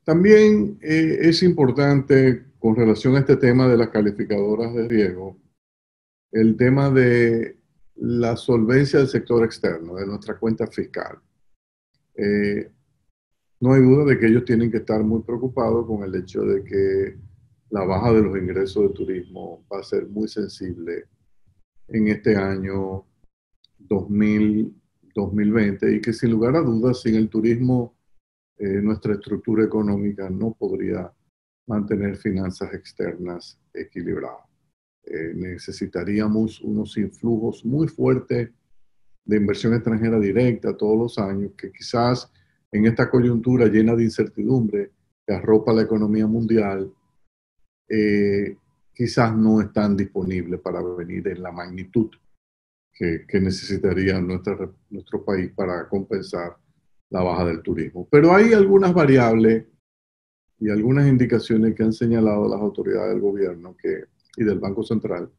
También es importante con relación a este tema de las calificadoras de riesgo, el tema de la solvencia del sector externo, de nuestra cuenta fiscal. Eh, no hay duda de que ellos tienen que estar muy preocupados con el hecho de que la baja de los ingresos de turismo va a ser muy sensible en este año 2000, 2020 y que sin lugar a dudas sin el turismo nuestra estructura económica no podría mantener finanzas externas equilibradas. Necesitaríamos unos influjos muy fuertes de inversión extranjera directa todos los años, que quizás en esta coyuntura llena de incertidumbre que arropa la economía mundial, eh, quizás no están disponibles para venir en la magnitud que necesitaría nuestro país para compensar la baja del turismo. Pero hay algunas variables y algunas indicaciones que han señalado las autoridades del gobierno y del Banco Central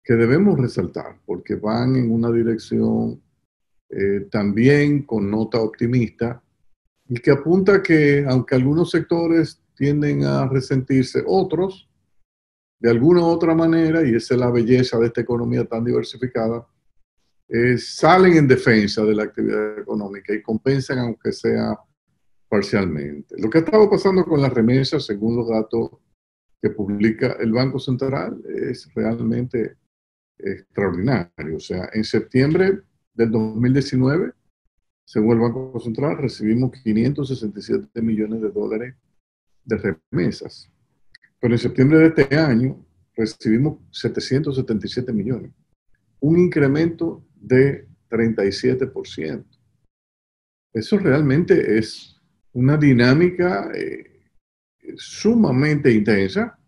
que debemos resaltar porque van en una dirección también con nota optimista y que apunta que aunque algunos sectores tienden a resentirse, otros de alguna u otra manera, y esa es la belleza de esta economía tan diversificada, salen en defensa de la actividad económica y compensan aunque sea parcialmente. Lo que ha estado pasando con las remesas, según los datos que publica el Banco Central, es realmente extraordinario. O sea, en septiembre del 2019, según el Banco Central, recibimos 567 millones de dólares de remesas. Pero en septiembre de este año recibimos 777 millones, un incremento de 37%. Eso realmente es una dinámica sumamente intensa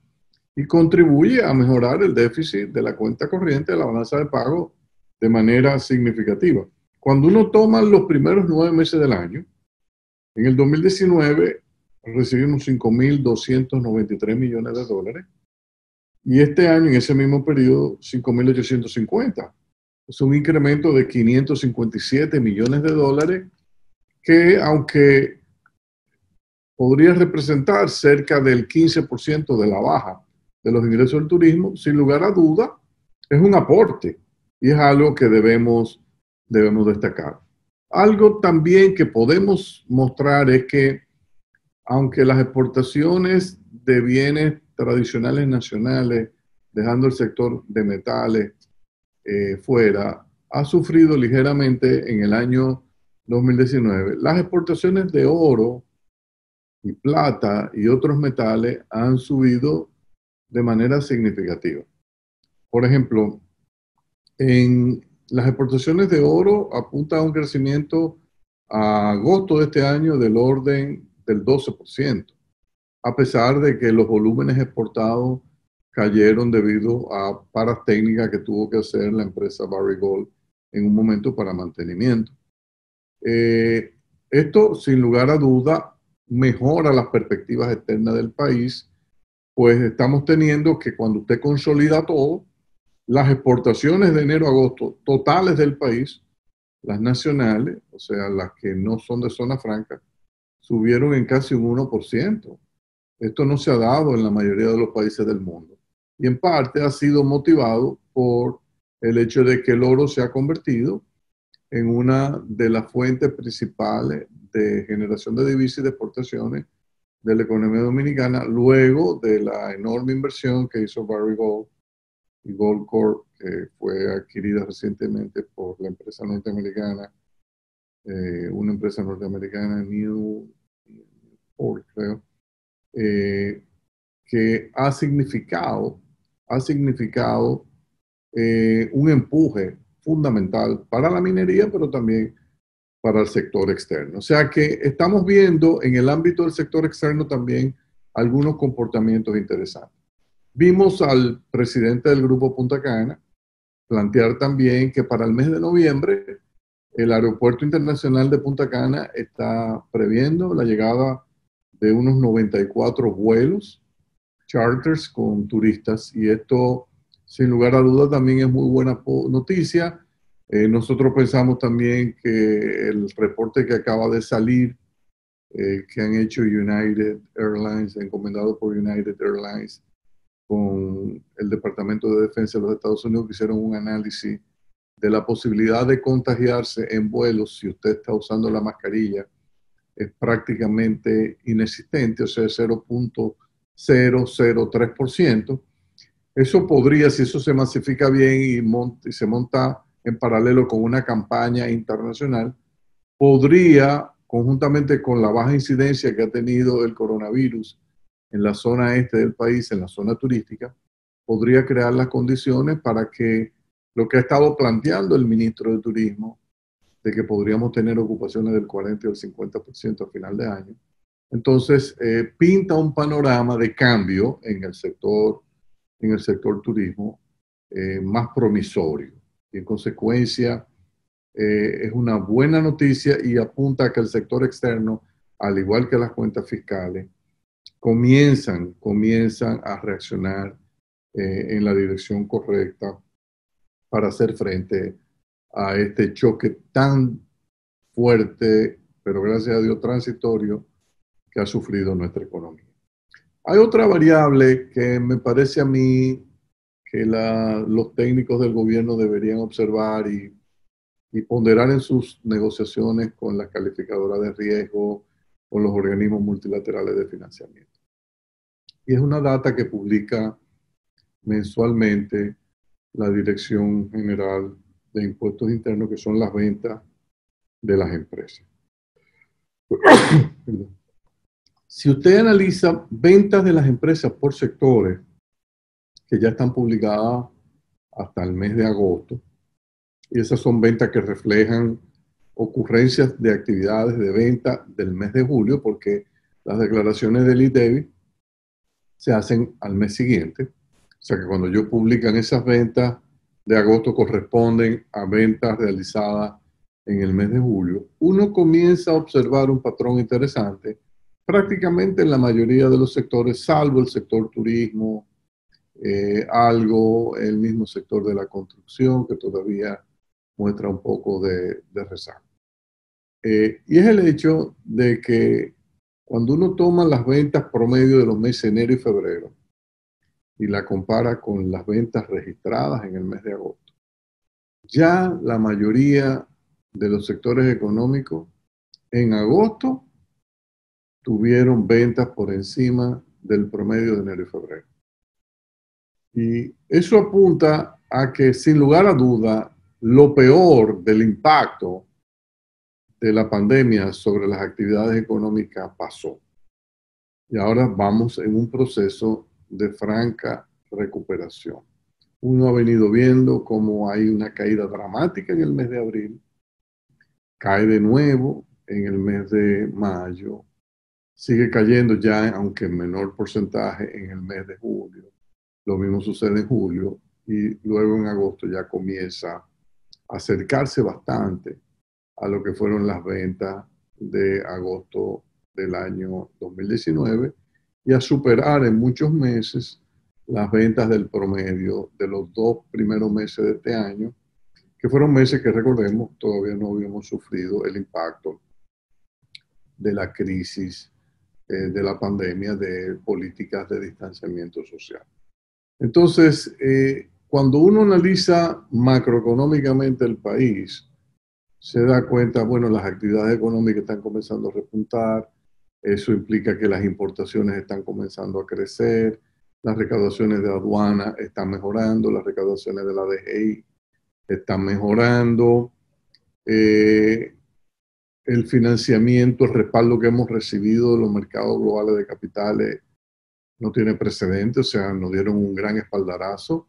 y contribuye a mejorar el déficit de la cuenta corriente de la balanza de pago de manera significativa. Cuando uno toma los primeros 9 meses del año, en el 2019 recibimos 5.293 millones de dólares y este año, en ese mismo periodo, 5.850. Es un incremento de 557 millones de dólares que, aunque podría representar cerca del 15% de la baja de los ingresos del turismo, sin lugar a duda, es un aporte y es algo que debemos destacar. Algo también que podemos mostrar es que, aunque las exportaciones de bienes tradicionales nacionales, dejando el sector de metales fuera, ha sufrido ligeramente en el año 2019. Las exportaciones de oro y plata y otros metales han subido de manera significativa. Por ejemplo, en las exportaciones de oro apunta a un crecimiento a agosto de este año del orden del 12%, a pesar de que los volúmenes exportados cayeron debido a paras técnicas que tuvo que hacer la empresa Barrick Gold en un momento para mantenimiento. Esto, sin lugar a duda, mejora las perspectivas externas del país, pues estamos teniendo que cuando usted consolida todo, las exportaciones de enero a agosto totales del país, las nacionales, o sea, las que no son de zona franca, subieron en casi un 1%. Esto no se ha dado en la mayoría de los países del mundo. Y en parte ha sido motivado por el hecho de que el oro se ha convertido en una de las fuentes principales de generación de divisas y de exportaciones de la economía dominicana, luego de la enorme inversión que hizo Barrick Gold y Goldcorp, que fue adquirida recientemente por la empresa norteamericana, Newport, creo, que ha significado un empuje fundamental para la minería, pero también para el sector externo. O sea que estamos viendo en el ámbito del sector externo también algunos comportamientos interesantes. Vimos al presidente del Grupo Punta Cana plantear también que para el mes de noviembre el Aeropuerto Internacional de Punta Cana está previendo la llegada de unos 94 vuelos charters con turistas y esto, sin lugar a dudas, también es muy buena noticia. Nosotros pensamos también que el reporte que acaba de salir que han hecho United Airlines, encomendado por United Airlines, con el Departamento de Defensa de los Estados Unidos, que hicieron un análisis de la posibilidad de contagiarse en vuelos si usted está usando la mascarilla, es prácticamente inexistente, o sea, 0.003%. Eso podría, si eso se masifica bien y se monta en paralelo con una campaña internacional, podría, conjuntamente con la baja incidencia que ha tenido el coronavirus en la zona este del país, en la zona turística, podría crear las condiciones para que lo que ha estado planteando el ministro de Turismo, de que podríamos tener ocupaciones del 40 o el 50% a final de año, entonces pinta un panorama de cambio en el sector turismo más promisorio. Y en consecuencia, es una buena noticia y apunta a que el sector externo, al igual que las cuentas fiscales, comienzan a reaccionar en la dirección correcta para hacer frente a este choque tan fuerte, pero gracias a Dios transitorio, que ha sufrido nuestra economía. Hay otra variable que me parece a mí que los técnicos del gobierno deberían observar y ponderar en sus negociaciones con las calificadoras de riesgo, con los organismos multilaterales de financiamiento. Y es una data que publica mensualmente la Dirección General de Impuestos Internos, que son las ventas de las empresas. Si usted analiza ventas de las empresas por sectores, que ya están publicadas hasta el mes de agosto, y esas son ventas que reflejan ocurrencias de actividades de venta del mes de julio, porque las declaraciones del IDEBI se hacen al mes siguiente. O sea que cuando ellos publican esas ventas de agosto corresponden a ventas realizadas en el mes de julio, uno comienza a observar un patrón interesante prácticamente en la mayoría de los sectores, salvo el sector turismo, algo, el mismo sector de la construcción, que todavía muestra un poco de rezago. Y es el hecho de que cuando uno toma las ventas promedio de los meses de enero y febrero y la compara con las ventas registradas en el mes de agosto, ya la mayoría de los sectores económicos en agosto tuvieron ventas por encima del promedio de enero y febrero. Y eso apunta a que, sin lugar a duda, lo peor del impacto de la pandemia sobre las actividades económicas pasó. Y ahora vamos en un proceso de franca recuperación. Uno ha venido viendo cómo hay una caída dramática en el mes de abril, cae de nuevo en el mes de mayo, sigue cayendo ya, aunque en menor porcentaje, en el mes de julio. Lo mismo sucede en julio y luego en agosto ya comienza a acercarse bastante a lo que fueron las ventas de agosto del año 2019 y a superar en muchos meses las ventas del promedio de los 2 primeros meses de este año, que fueron meses que, recordemos, todavía no habíamos sufrido el impacto de la crisis de la pandemia, de políticas de distanciamiento social. Entonces, cuando uno analiza macroeconómicamente el país, se da cuenta, bueno, las actividades económicas están comenzando a repuntar, eso implica que las importaciones están comenzando a crecer, las recaudaciones de aduana están mejorando, las recaudaciones de la DGI están mejorando, el financiamiento, el respaldo que hemos recibido de los mercados globales de capitales no tiene precedente, o sea, nos dieron un gran espaldarazo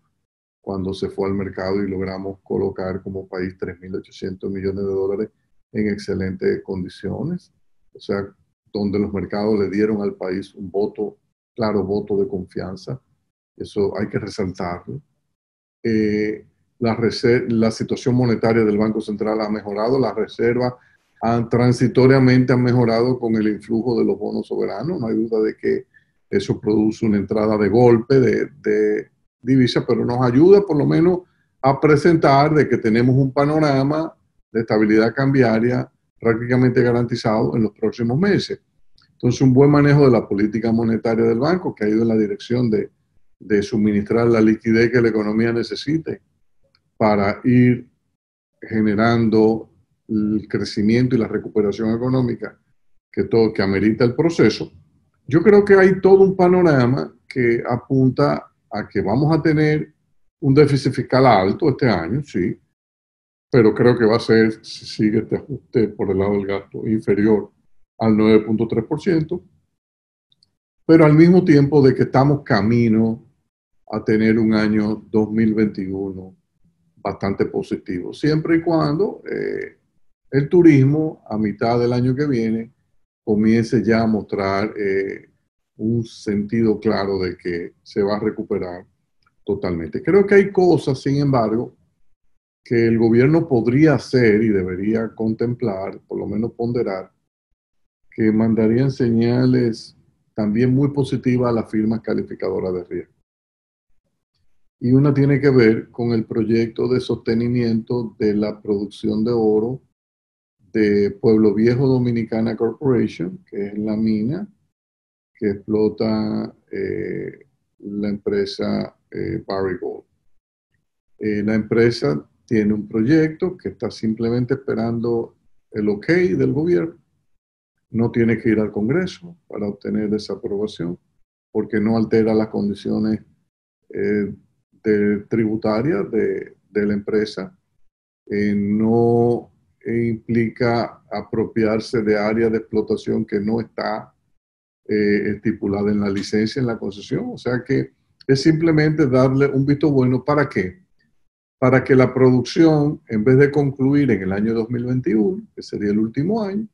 cuando se fue al mercado y logramos colocar como país 3.800 millones de dólares en excelentes condiciones, o sea, donde los mercados le dieron al país un voto, claro, voto de confianza, eso hay que resaltarlo. La situación monetaria del Banco Central ha mejorado, las reservas transitoriamente han mejorado con el influjo de los bonos soberanos, no hay duda de que eso produce una entrada de golpe de divisa, pero nos ayuda por lo menos a presentar de que tenemos un panorama de estabilidad cambiaria prácticamente garantizado en los próximos meses. Entonces, un buen manejo de la política monetaria del banco, que ha ido en la dirección de suministrar la liquidez que la economía necesite para ir generando el crecimiento y la recuperación económica que amerita el proceso. Yo creo que hay todo un panorama que apunta a que vamos a tener un déficit fiscal alto este año, sí, pero creo que va a ser, si sigue este ajuste por el lado del gasto, inferior al 9,3%, pero al mismo tiempo de que estamos camino a tener un año 2021 bastante positivo, siempre y cuando el turismo a mitad del año que viene comience ya a mostrar un sentido claro de que se va a recuperar totalmente. Creo que hay cosas, sin embargo, que el gobierno podría hacer y debería contemplar, por lo menos ponderar, que mandarían señales también muy positivas a las firmas calificadoras de riesgo. Y una tiene que ver con el proyecto de sostenimiento de la producción de oro de Pueblo Viejo Dominicana Corporation, que es la mina que explota la empresa Barrick Gold. La empresa tiene un proyecto que está simplemente esperando el ok del gobierno. No tiene que ir al Congreso para obtener esa aprobación, porque no altera las condiciones tributarias de la empresa, no implica apropiarse de áreas de explotación que no está estipulada en la licencia, en la concesión. O sea que es simplemente darle un visto bueno. ¿Para qué? Para que la producción, en vez de concluir en el año 2021, que sería el último año,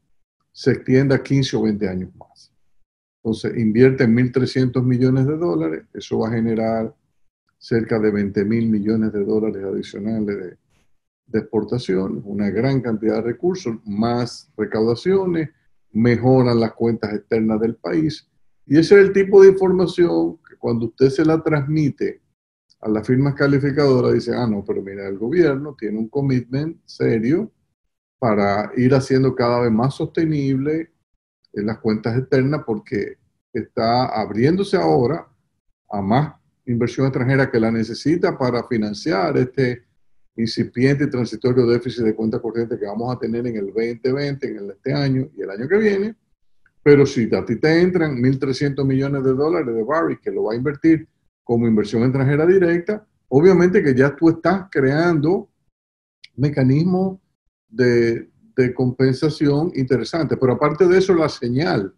se extienda 15 o 20 años más. Entonces, invierte en 1.300 millones de dólares, eso va a generar cerca de 20.000 millones de dólares adicionales de exportación, una gran cantidad de recursos, más recaudaciones, mejoran las cuentas externas del país. Y ese es el tipo de información que cuando usted se la transmite a las firmas calificadoras, dice, no, pero mira, el gobierno tiene un commitment serio para ir haciendo cada vez más sostenible en las cuentas externas porque está abriéndose ahora a más inversión extranjera que la necesita para financiar este incipiente y transitorio déficit de cuenta corriente que vamos a tener en el 2020, en este año y el año que viene. Pero si a ti te entran 1.300 millones de dólares de Barrick, que lo va a invertir como inversión extranjera directa, obviamente que ya tú estás creando mecanismos de compensación interesante. Pero aparte de eso, la señal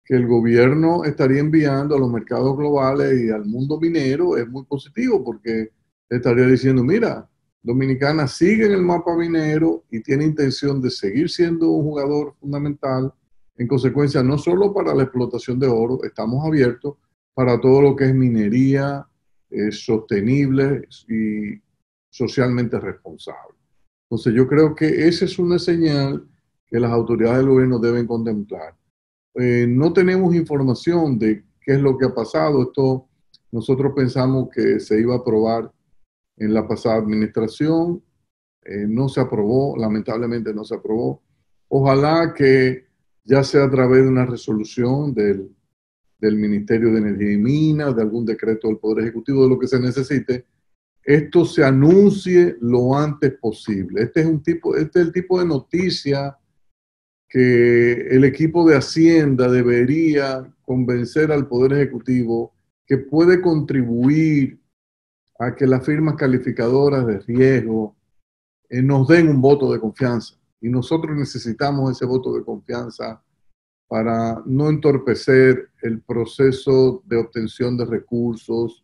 que el gobierno estaría enviando a los mercados globales y al mundo minero es muy positivo porque estaría diciendo, mira, Dominicana sigue en el mapa minero y tiene intención de seguir siendo un jugador fundamental. En consecuencia, no solo para la explotación de oro, estamos abiertos para todo lo que es minería sostenible y socialmente responsable. Entonces yo creo que esa es una señal que las autoridades del gobierno deben contemplar. No tenemos información de qué es lo que ha pasado. Esto nosotros pensamos que se iba a aprobar en la pasada administración. No se aprobó, lamentablemente no se aprobó. Ojalá que ya sea a través de una resolución del Ministerio de Energía y Minas, de algún decreto del Poder Ejecutivo, de lo que se necesite, esto se anuncie lo antes posible. Este es el tipo de noticia que el equipo de Hacienda debería convencer al Poder Ejecutivo que puede contribuir a que las firmas calificadoras de riesgo nos den un voto de confianza. Y nosotros necesitamos ese voto de confianza para no entorpecer el proceso de obtención de recursos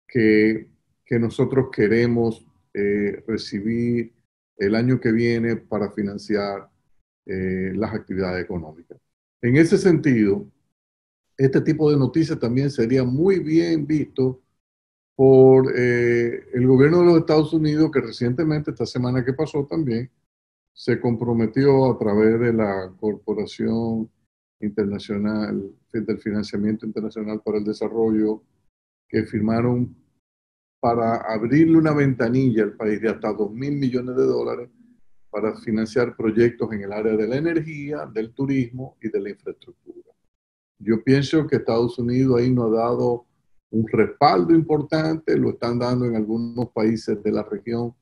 que nosotros queremos recibir el año que viene para financiar las actividades económicas. En ese sentido, este tipo de noticias también sería muy bien visto por el gobierno de los Estados Unidos, que recientemente, esta semana que pasó también, se comprometió a través de la Corporación Internacional del Financiamiento Internacional para el Desarrollo, que firmaron para abrirle una ventanilla al país de hasta 2.000 millones de dólares para financiar proyectos en el área de la energía, del turismo y de la infraestructura. Yo pienso que Estados Unidos ahí nos ha dado un respaldo importante, lo están dando en algunos países de la región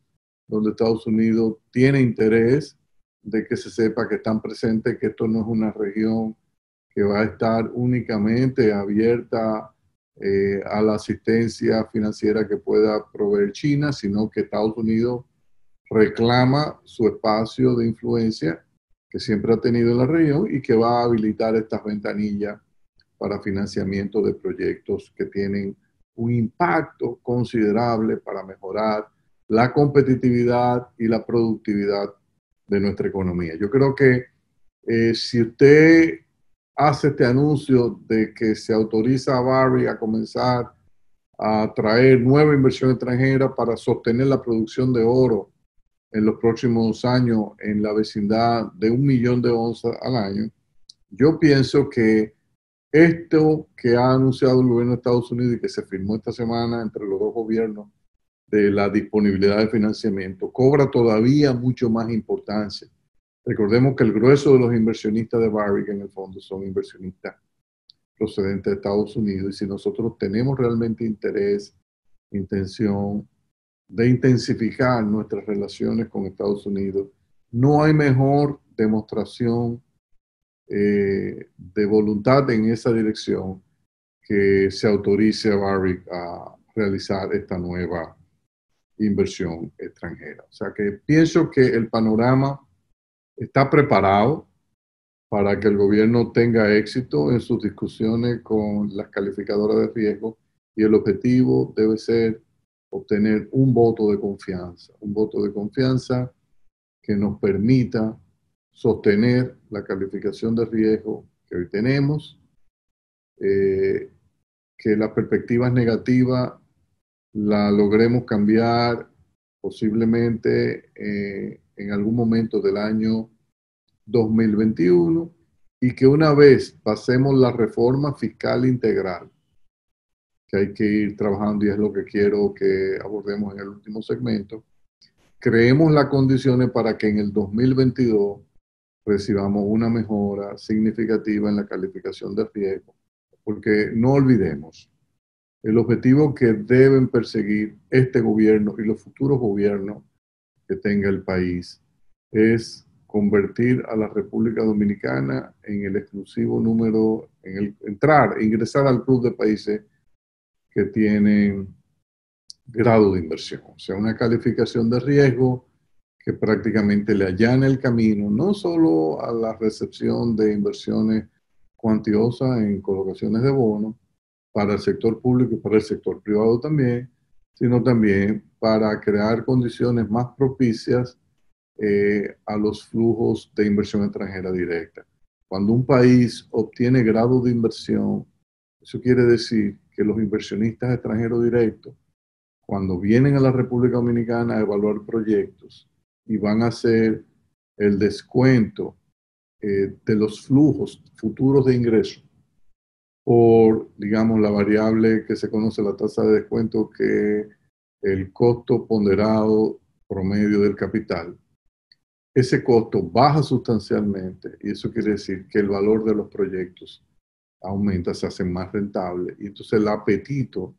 donde Estados Unidos tiene interés de que se sepa que están presentes, que esto no es una región que va a estar únicamente abierta a la asistencia financiera que pueda proveer China, sino que Estados Unidos reclama su espacio de influencia que siempre ha tenido en la región y que va a habilitar estas ventanillas para financiamiento de proyectos que tienen un impacto considerable para mejorar la competitividad y la productividad de nuestra economía. Yo creo que si usted hace este anuncio de que se autoriza a Barrick a comenzar a traer nueva inversión extranjera para sostener la producción de oro en los próximos años en la vecindad de 1 millón de onzas al año, yo pienso que esto que ha anunciado el gobierno de Estados Unidos y que se firmó esta semana entre los dos gobiernos de la disponibilidad de financiamiento cobra todavía mucho más importancia. Recordemos que el grueso de los inversionistas de Barrick en el fondo son inversionistas procedentes de Estados Unidos y si nosotros tenemos realmente interés, intención de intensificar nuestras relaciones con Estados Unidos, no hay mejor demostración de voluntad en esa dirección que se autorice a Barrick a realizar esta nueva inversión extranjera. O sea que pienso que el panorama está preparado para que el gobierno tenga éxito en sus discusiones con las calificadoras de riesgo y el objetivo debe ser obtener un voto de confianza que nos permita sostener la calificación de riesgo que hoy tenemos, que las perspectivas negativas la logremos cambiar posiblemente en algún momento del año 2021 y que una vez pasemos la reforma fiscal integral, que hay que ir trabajando y es lo que quiero que abordemos en el último segmento, creemos las condiciones para que en el 2022 recibamos una mejora significativa en la calificación de riesgo, porque no olvidemos, el objetivo que deben perseguir este gobierno y los futuros gobiernos que tenga el país es convertir a la República Dominicana en el exclusivo número, ingresar al club de países que tienen grado de inversión, o sea, una calificación de riesgo que prácticamente le allana el camino, no solo a la recepción de inversiones cuantiosas en colocaciones de bonos para el sector público y para el sector privado también, sino también para crear condiciones más propicias a los flujos de inversión extranjera directa. Cuando un país obtiene grado de inversión, eso quiere decir que los inversionistas extranjeros directos, cuando vienen a la República Dominicana a evaluar proyectos y van a hacer el descuento de los flujos futuros de ingresos por, digamos, la variable que se conoce, la tasa de descuento, que el costo ponderado promedio del capital, ese costo baja sustancialmente y eso quiere decir que el valor de los proyectos aumenta, se hace más rentable y entonces el apetito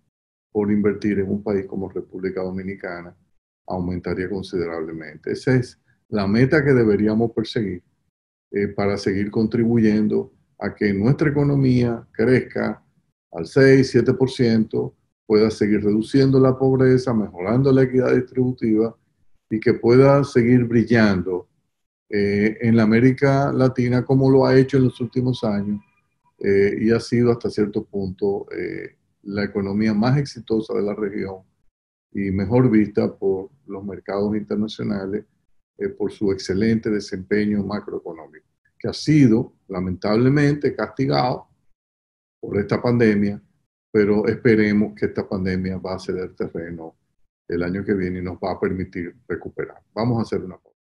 por invertir en un país como República Dominicana aumentaría considerablemente. Esa es la meta que deberíamos perseguir para seguir contribuyendo a que nuestra economía crezca al 6-7%, pueda seguir reduciendo la pobreza, mejorando la equidad distributiva y que pueda seguir brillando en la América Latina como lo ha hecho en los últimos años y ha sido hasta cierto punto la economía más exitosa de la región y mejor vista por los mercados internacionales por su excelente desempeño macroeconómico, que ha sido lamentablemente castigado por esta pandemia, pero esperemos que esta pandemia va a ceder terreno el año que viene y nos va a permitir recuperar. Vamos a hacer una pausa.